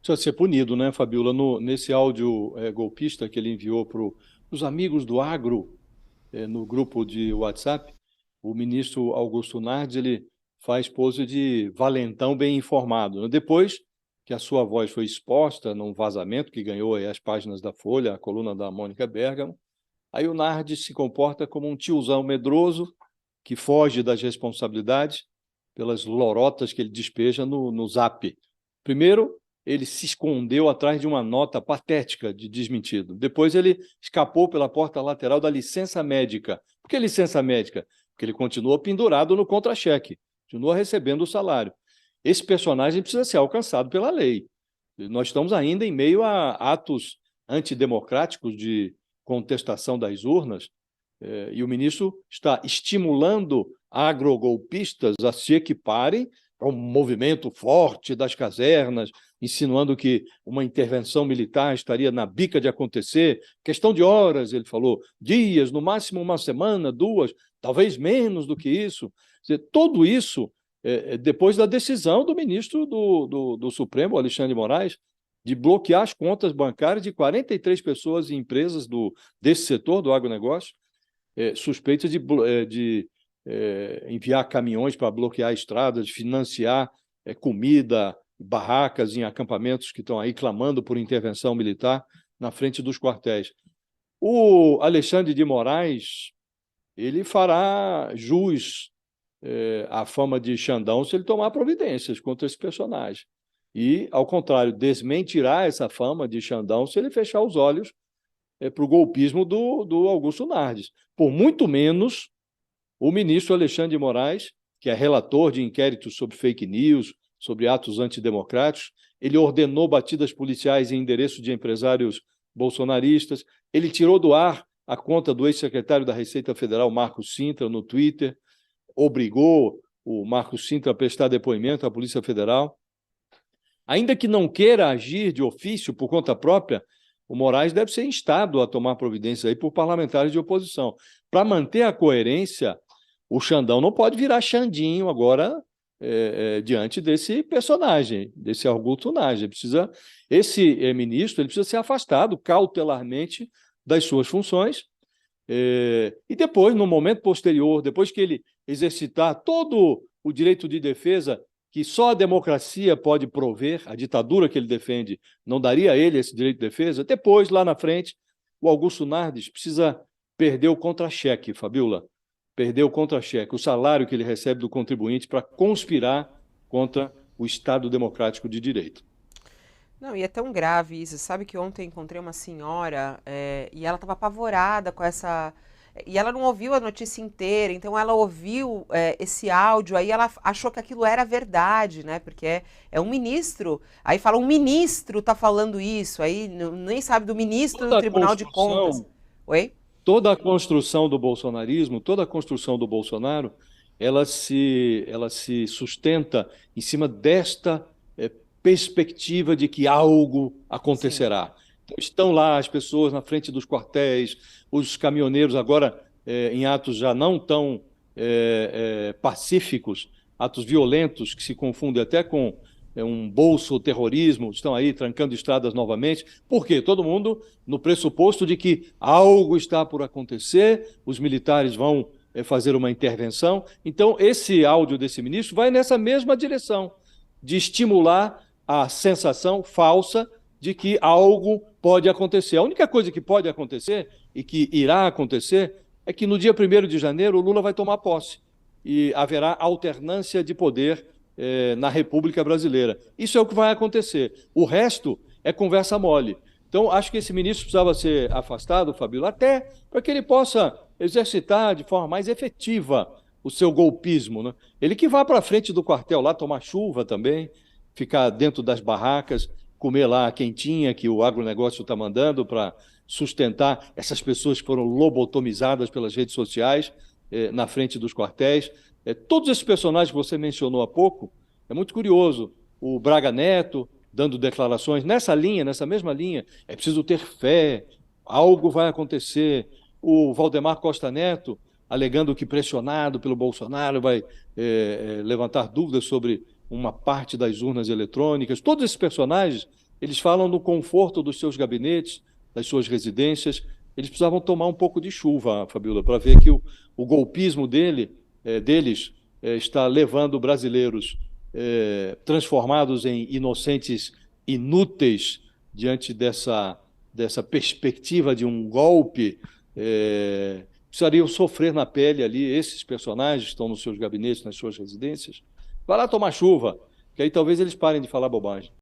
precisa ser punido, né, Fabiola? Nesse áudio golpista que ele enviou para os amigos do agro, no grupo de WhatsApp, o ministro Augusto Nardes, ele faz pose de valentão bem informado, né? Depois que a sua voz foi exposta num vazamento que ganhou aí as páginas da Folha, a coluna da Mônica Bergamo, aí o Nardes se comporta como um tiozão medroso que foge das responsabilidades pelas lorotas que ele despeja no Zap. Primeiro, ele se escondeu atrás de uma nota patética de desmentido. Depois ele escapou pela porta lateral da licença médica. Por que licença médica? Porque ele continua pendurado no contra-cheque, continua recebendo o salário. Esse personagem precisa ser alcançado pela lei. Nós estamos ainda em meio a atos antidemocráticos de contestação das urnas, e o ministro está estimulando agrogolpistas a se equiparem a um movimento forte das casernas, insinuando que uma intervenção militar estaria na bica de acontecer. Questão de horas, ele falou, dias, no máximo uma semana, duas, talvez menos do que isso. Tudo isso depois da decisão do ministro do Supremo, Alexandre de Moraes, de bloquear as contas bancárias de 43 pessoas e empresas desse setor do agronegócio, suspeitas de enviar caminhões para bloquear estradas, financiar comida, barracas em acampamentos que estão aí clamando por intervenção militar na frente dos quartéis. O Alexandre de Moraes, ele fará jus à fama de Xandão se ele tomar providências contra esse personagem. E, ao contrário, desmentirá essa fama de Xandão se ele fechar os olhos para o golpismo do Augusto Nardes. Por muito menos, o ministro Alexandre de Moraes, que é relator de inquéritos sobre fake news, sobre atos antidemocráticos, ele ordenou batidas policiais em endereço de empresários bolsonaristas, ele tirou do ar a conta do ex-secretário da Receita Federal, Marcos Cintra, no Twitter, obrigou o Marcos Cintra a prestar depoimento à Polícia Federal. Ainda que não queira agir de ofício por conta própria, o Moraes deve ser instado a tomar providências aí por parlamentares de oposição. Para manter a coerência, o Xandão não pode virar Xandinho agora diante desse personagem, desse Augusto Nardes. Esse ministro ele precisa ser afastado cautelarmente das suas funções e depois, no momento posterior, depois que ele exercitar todo o direito de defesa que só a democracia pode prover, a ditadura que ele defende não daria a ele esse direito de defesa, depois, lá na frente, o Augusto Nardes precisa perder o contra-cheque, Fabiola, perder o contra-cheque, o salário que ele recebe do contribuinte para conspirar contra o Estado Democrático de Direito. Não, e é tão grave isso. Sabe que ontem encontrei uma senhora e ela estava apavorada com essa. E ela não ouviu a notícia inteira, então ela ouviu esse áudio, aí ela achou que aquilo era verdade, né? Porque é um ministro. Aí fala, um ministro está falando isso, aí nem sabe do ministro do Toda a Tribunal de Contas. construção, Oi? toda a construção do bolsonarismo, toda a construção do Bolsonaro, ela se sustenta em cima desta perspectiva de que algo Sim. acontecerá. Então, estão lá as pessoas na frente dos quartéis, os caminhoneiros agora em atos já não tão pacíficos, atos violentos que se confundem até com um bolso terrorismo, estão aí trancando estradas novamente. Por quê? Todo mundo no pressuposto de que algo está por acontecer, os militares vão fazer uma intervenção. Então, esse áudio desse ministro vai nessa mesma direção, de estimular a sensação falsa de que algo pode acontecer. A única coisa que pode acontecer e que irá acontecer é que no dia 1º de janeiro o Lula vai tomar posse e haverá alternância de poder na República Brasileira. Isso é o que vai acontecer. O resto é conversa mole. Então, acho que esse ministro precisava ser afastado, Fabíola, até para que ele possa exercitar de forma mais efetiva o seu golpismo, né? Ele que vá para frente do quartel lá tomar chuva também, ficar dentro das barracas, comer lá a quentinha que o agronegócio está mandando para sustentar essas pessoas que foram lobotomizadas pelas redes sociais na frente dos quartéis. Todos esses personagens que você mencionou há pouco, é muito curioso. O Braga Neto dando declarações nessa linha, nessa mesma linha, é preciso ter fé, algo vai acontecer. O Valdemar Costa Neto alegando que pressionado pelo Bolsonaro vai levantar dúvidas sobre uma parte das urnas eletrônicas. Todos esses personagens Eles falam do conforto dos seus gabinetes, das suas residências. Eles precisavam tomar um pouco de chuva, Fabiola, para ver que o golpismo deles está levando brasileiros transformados em inocentes inúteis diante dessa perspectiva de um golpe. Precisariam sofrer na pele ali, esses personagens que estão nos seus gabinetes, nas suas residências. Vai lá tomar chuva, que aí talvez eles parem de falar bobagem.